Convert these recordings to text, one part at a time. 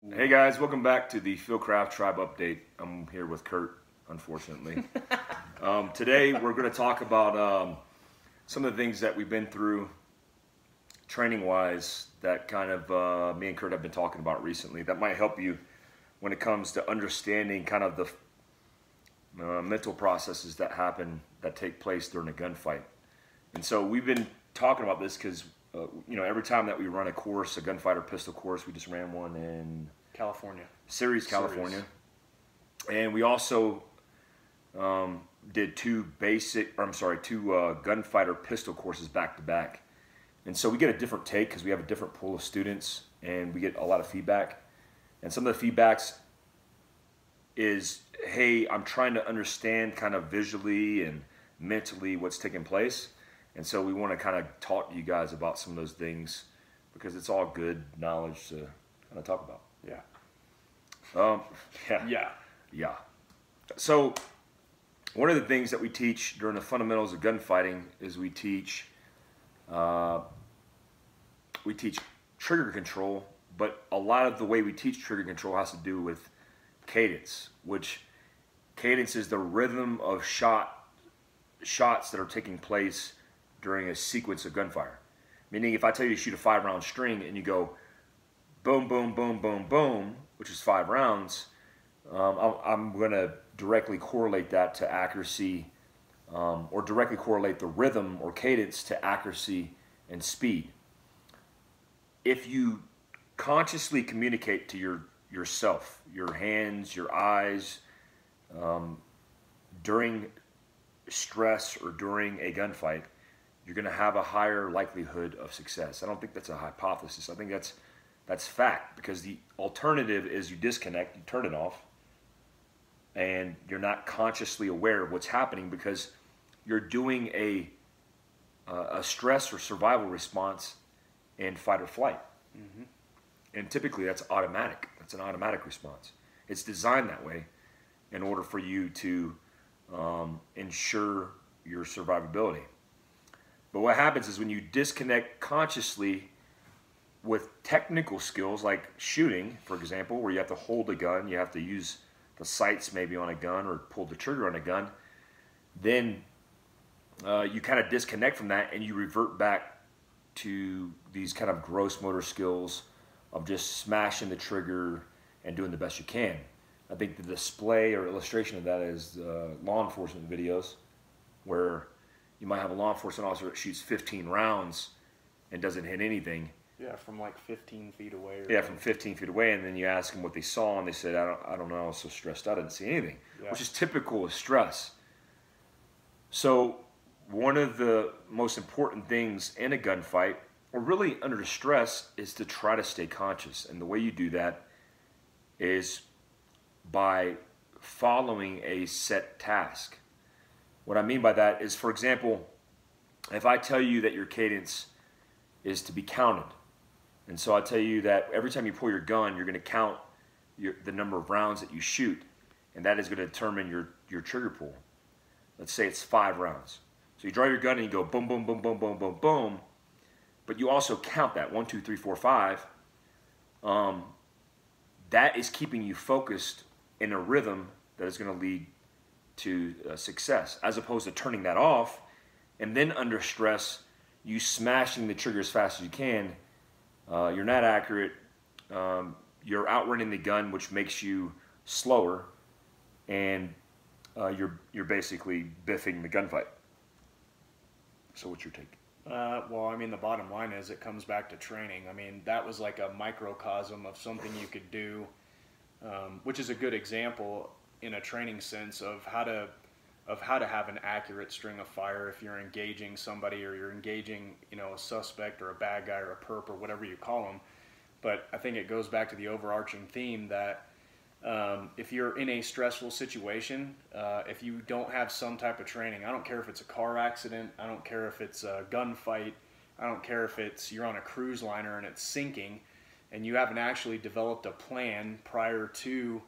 Hey guys, welcome back to the Fieldcraft Tribe Update. I'm here with Kurt, unfortunately. Today we're going to talk about some of the things that we've been through training-wise that kind of me and Kurt have been talking about recently that might help you when it comes to understanding kind of the mental processes that take place during a gunfight. And so we've been talking about this because every time that we run a course, a gunfighter pistol course, we just ran one in California. Ceres, California. And we also did two gunfighter pistol courses back to back. And so we get a different take because we have a different pool of students and we get a lot of feedback. And some of the feedbacks is, hey, I'm trying to understand kind of visually and mentally what's taking place. And so we want to kind of talk to you guys about some of those things because it's all good knowledge to kind of talk about. Yeah. So one of the things that we teach during the fundamentals of gunfighting is we teach trigger control, but a lot of the way we teach trigger control has to do with cadence, which cadence is the rhythm of shots that are taking place during a sequence of gunfire. Meaning if I tell you to shoot a 5-round string and you go boom, boom, boom, boom, boom, which is 5 rounds, I'm going to directly correlate that to accuracy or directly correlate the rhythm or cadence to accuracy and speed. If you consciously communicate to yourself, your hands, your eyes, during stress or during a gunfight, you're going to have a higher likelihood of success. I don't think that's a hypothesis. I think that's fact, because the alternative is you disconnect, you turn it off, and you're not consciously aware of what's happening because you're doing a stress or survival response in fight or flight. Mm-hmm. And typically that's automatic. That's an automatic response. It's designed that way in order for you to ensure your survivability. But what happens is when you disconnect consciously with technical skills like shooting, for example, where you have to hold a gun, you have to use the sights maybe on a gun or pull the trigger on a gun, then you kind of disconnect from that and you revert back to these kind of gross motor skills of just smashing the trigger and doing the best you can. I think the display or illustration of that is law enforcement videos where you might have a law enforcement officer that shoots 15 rounds and doesn't hit anything. Yeah, from like 15 feet away. From 15 feet away, and then you ask them what they saw, and they said, I don't know, I was so stressed out, I didn't see anything, which is typical of stress. So one of the most important things in a gunfight, or really under stress, is to try to stay conscious. And the way you do that is by following a set task. What I mean by that is, for example, if I tell you that your cadence is to be counted, and so I tell you that every time you pull your gun, you're going to count the number of rounds that you shoot, and that is going to determine your trigger pull. Let's say it's 5 rounds. So you draw your gun and you go boom, boom, boom, boom, boom, boom, boom, but you also count that 1, 2, 3, 4, 5. That is keeping you focused in a rhythm that is going to lead to success, as opposed to turning that off and then under stress, you smashing the trigger as fast as you can. You're not accurate. You're outrunning the gun, which makes you slower, and you're basically biffing the gunfight. So what's your take? Well, I mean, the bottom line is it comes back to training. I mean, that was like a microcosm of something you could do, which is a good example in a training sense of how to have an accurate string of fire if you're engaging somebody or you're engaging, a suspect or a bad guy or a perp or whatever you call them. But I think it goes back to the overarching theme that if you're in a stressful situation, if you don't have some type of training, I don't care if it's a car accident, I don't care if it's a gunfight, I don't care if you're on a cruise liner and it's sinking and you haven't actually developed a plan prior to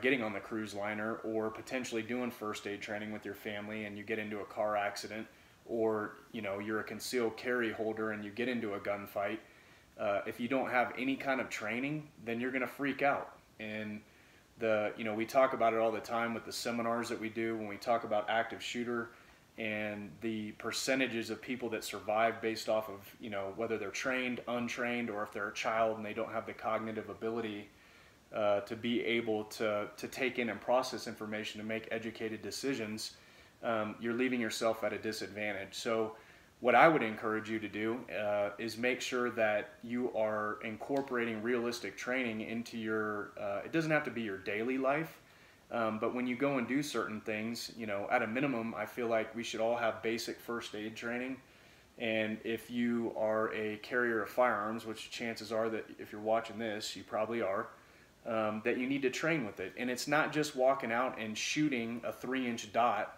getting on the cruise liner, or potentially doing first aid training with your family and you get into a car accident, or you're a concealed carry holder and you get into a gunfight, If you don't have any kind of training, then you're going to freak out. And we talk about it all the time with the seminars that we do when we talk about active shooter and the percentages of people that survive based off of, whether they're trained, untrained, or if they're a child and they don't have the cognitive ability to be able to take in and process information and make educated decisions. You're leaving yourself at a disadvantage. So what I would encourage you to do is make sure that you are incorporating realistic training into your, it doesn't have to be your daily life, but when you go and do certain things, at a minimum, I feel like we should all have basic first aid training. And if you are a carrier of firearms, which chances are that if you're watching this, you probably are, that you need to train with it. And it's not just walking out and shooting a 3-inch dot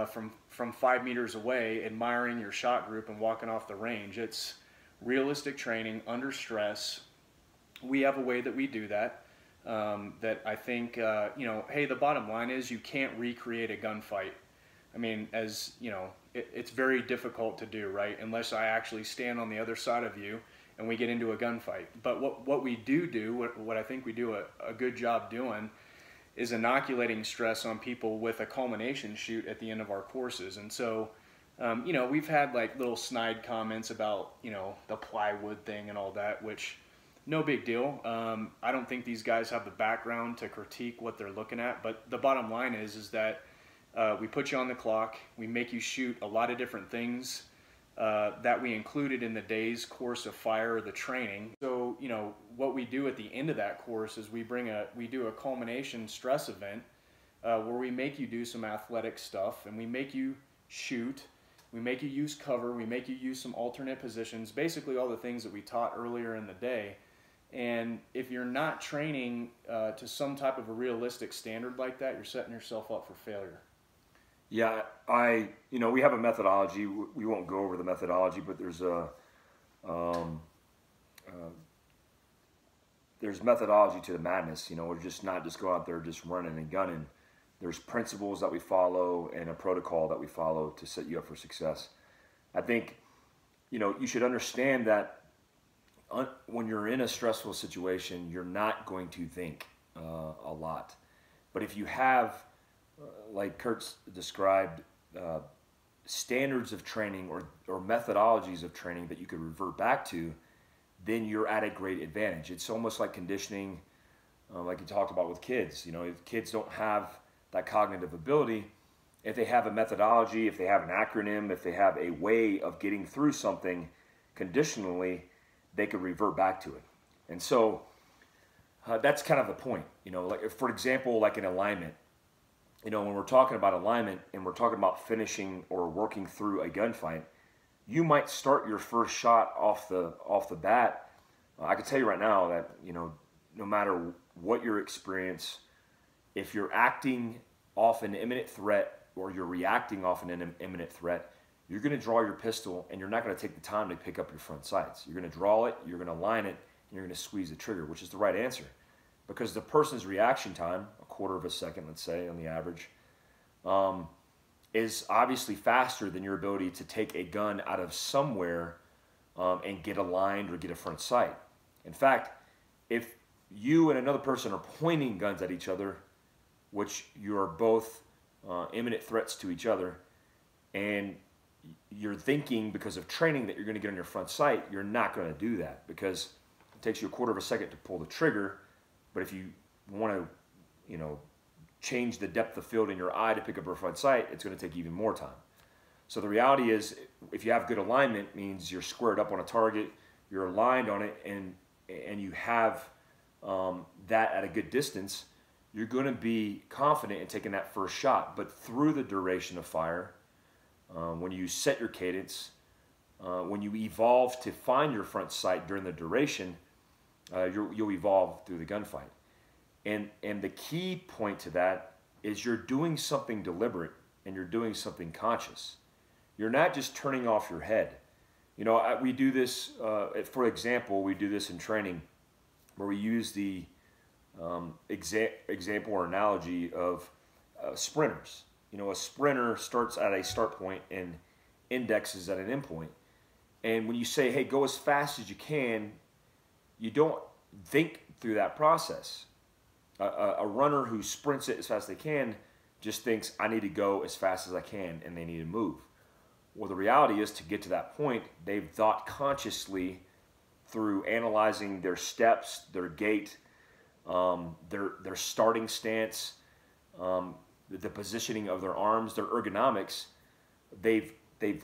from 5 meters away, admiring your shot group and walking off the range. It's realistic training under stress. We have a way that we do that. That I think, hey, the bottom line is you can't recreate a gunfight. I mean, it's very difficult to do, right? Unless I actually stand on the other side of you and we get into a gunfight. But what we do, what I think we do a good job doing, is inoculating stress on people with a culmination shoot at the end of our courses. And so, we've had like little snide comments about, the plywood thing and all that, which no big deal. I don't think these guys have the background to critique what they're looking at, but the bottom line is that we put you on the clock, we make you shoot a lot of different things that we included in the day's course of fire or the training. So, what we do at the end of that course is we do a culmination stress event where we make you do some athletic stuff and we make you shoot, we make you use cover, we make you use some alternate positions, basically all the things that we taught earlier in the day. And if you're not training to some type of a realistic standard like that, you're setting yourself up for failure. Yeah, we have a methodology. We won't go over the methodology, but there's methodology to the madness. We're just not just go out there just running and gunning. There's principles that we follow and a protocol that we follow to set you up for success. I think, you should understand that when you're in a stressful situation, you're not going to think a lot. But if you have, like Kurt's described, standards of training or methodologies of training that you could revert back to, then you're at a great advantage. It's almost like conditioning, like you talked about with kids. If kids don't have that cognitive ability, if they have a methodology, if they have an acronym, if they have a way of getting through something conditionally, they could revert back to it. And so that's kind of the point. Like for example, like an alignment. When we're talking about alignment and we're talking about finishing or working through a gunfight, you might start your first shot off the bat. I can tell you right now that no matter what your experience, if you're acting off an imminent threat or you're reacting off an imminent threat, you're going to draw your pistol and you're not going to take the time to pick up your front sights. You're going to draw it, you're going to line it, and you're going to squeeze the trigger, which is the right answer. Because the person's reaction time, a quarter of a second, let's say, on the average, is obviously faster than your ability to take a gun out of somewhere and get aligned or get a front sight. In fact, if you and another person are pointing guns at each other, which you are both imminent threats to each other, and you're thinking because of training that you're going to get on your front sight, you're not going to do that because it takes you a quarter of a second to pull the trigger. But if you want to, change the depth of field in your eye to pick up a front sight, it's going to take even more time. So the reality is, if you have good alignment, means you're squared up on a target, you're aligned on it, and you have that at a good distance, you're going to be confident in taking that first shot. But through the duration of fire, when you set your cadence, when you evolve to find your front sight during the duration, you'll evolve through the gunfight. And the key point to that is you're doing something deliberate and you're doing something conscious. You're not just turning off your head. We do this, for example, we do this in training where we use the example or analogy of sprinters. A sprinter starts at a start point and indexes at an end point. And when you say, hey, go as fast as you can, you don't think through that process. A runner who sprints it as fast as they can just thinks, I need to go as fast as I can, and they need to move. Well, the reality is, to get to that point, they've thought consciously through analyzing their steps, their gait, their starting stance, the positioning of their arms, their ergonomics. They've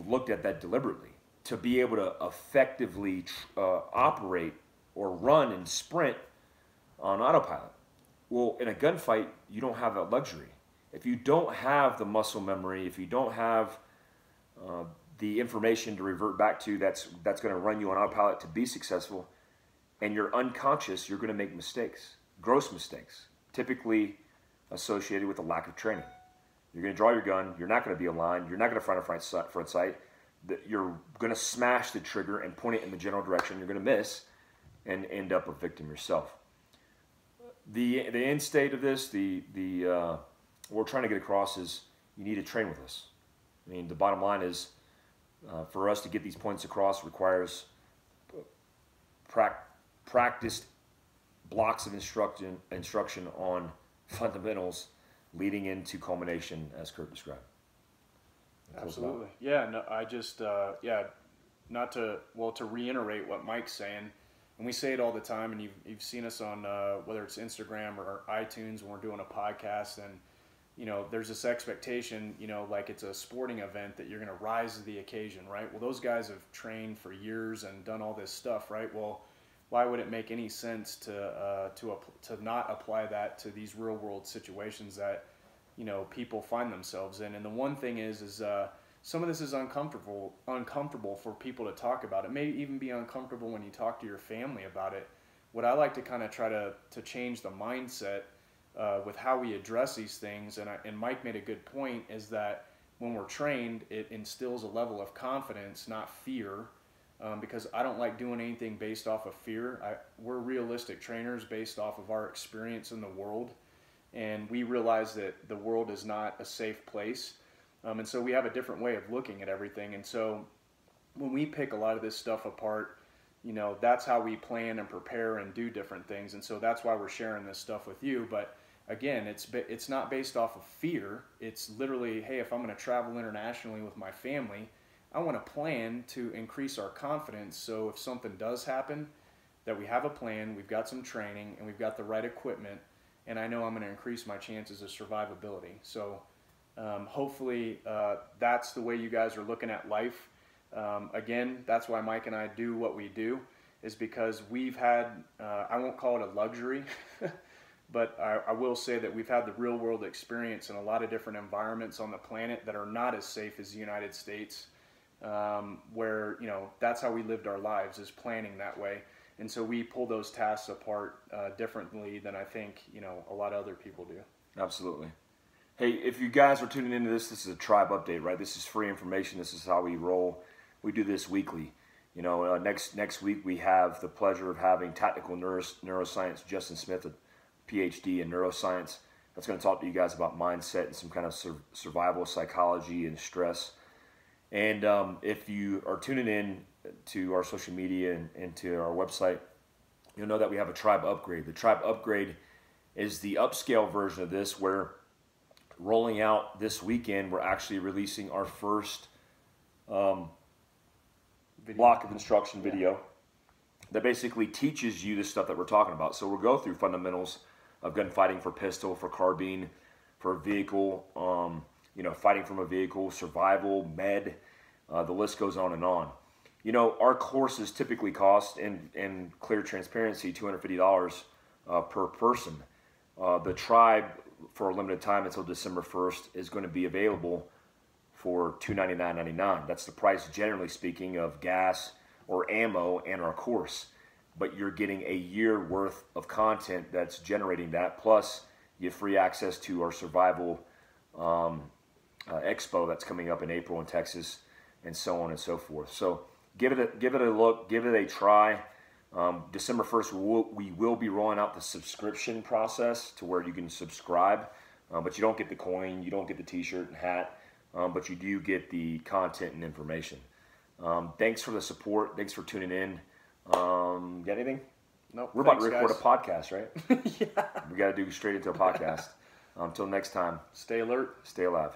looked at that deliberately to be able to effectively operate or run and sprint on autopilot. Well, in a gunfight, you don't have that luxury. If you don't have the muscle memory, if you don't have the information to revert back to that's going to run you on autopilot to be successful, and you're unconscious, you're going to make mistakes, gross mistakes, typically associated with a lack of training. You're going to draw your gun, you're not going to be aligned, you're not going to find a front sight, you're going to smash the trigger and point it in the general direction, you're going to miss and end up a victim yourself. The end state of this, what we're trying to get across is, you need to train with us. I mean, the bottom line is, for us to get these points across requires practiced blocks of instruction on fundamentals leading into culmination, as Kurt described. Absolutely. Yeah, no, I just, not to, well, to reiterate what Mike's saying, and we say it all the time, and you've seen us on, whether it's Instagram or iTunes when we're doing a podcast, and, you know, there's this expectation, you know, like it's a sporting event that you're going to rise to the occasion, right? Well, those guys have trained for years and done all this stuff, right? Well, why would it make any sense to not apply that to these real world situations that, you know, people find themselves in? And the one thing is some of this is uncomfortable for people to talk about. It may even be uncomfortable when you talk to your family about it. What I like to kind of try to change the mindset with how we address these things, and Mike made a good point, is that when we're trained, it instills a level of confidence, not fear, because I don't like doing anything based off of fear. We're realistic trainers based off of our experience in the world, and we realize that the world is not a safe place, and so we have a different way of looking at everything. And so when we pick a lot of this stuff apart, you know, that's how we plan and prepare and do different things, and so that's why we're sharing this stuff with you. But again, it's not based off of fear. It's literally, hey, if I'm going to travel internationally with my family, I want to plan to increase our confidence, so if something does happen, that we have a plan, we've got some training, and we've got the right equipment, and I know I'm going to increase my chances of survivability. So hopefully that's the way you guys are looking at life. Again, that's why Mike and I do what we do, is because we've had, I won't call it a luxury, but I will say that we've had the real world experience in a lot of different environments on the planet that are not as safe as the United States, where, you know, that's how we lived our lives, is planning that way. And so we pull those tasks apart differently than I think, you know, a lot of other people do. Absolutely. Hey, if you guys are tuning into this is a tribe update, right? This is free information. This is how we roll. We do this weekly. You know, next week we have the pleasure of having tactical neuroscience Justin Smith, a PhD in neuroscience. That's going to talk to you guys about mindset and some kind of survival psychology and stress. And if you are tuning in to our social media and to our website, you'll know that we have a tribe upgrade. The tribe upgrade is the upscale version of this, where rolling out this weekend, we're actually releasing our first block of instruction video that basically teaches you the stuff that we're talking about. So we'll go through fundamentals of gunfighting for pistol, for carbine, for vehicle, you know, fighting from a vehicle, survival, med, the list goes on and on. You know, our courses typically cost, in clear transparency, $250 per person. The tribe, for a limited time until December 1st, is going to be available for $299.99. That's the price, generally speaking, of gas or ammo and our course. But you're getting a year worth of content that's generating that. Plus, you have free access to our survival expo that's coming up in April in Texas, and so on and so forth. So give it a look, give it a try. December 1st, we will be rolling out the subscription process to where you can subscribe, but you don't get the coin, you don't get the t-shirt and hat, but you do get the content and information. Thanks for the support. Thanks for tuning in. Got anything? Nope. We're about Thanks, to record guys. a podcast, right? Yeah. We got to do straight into a podcast. Until next time, Stay alert. stay alive.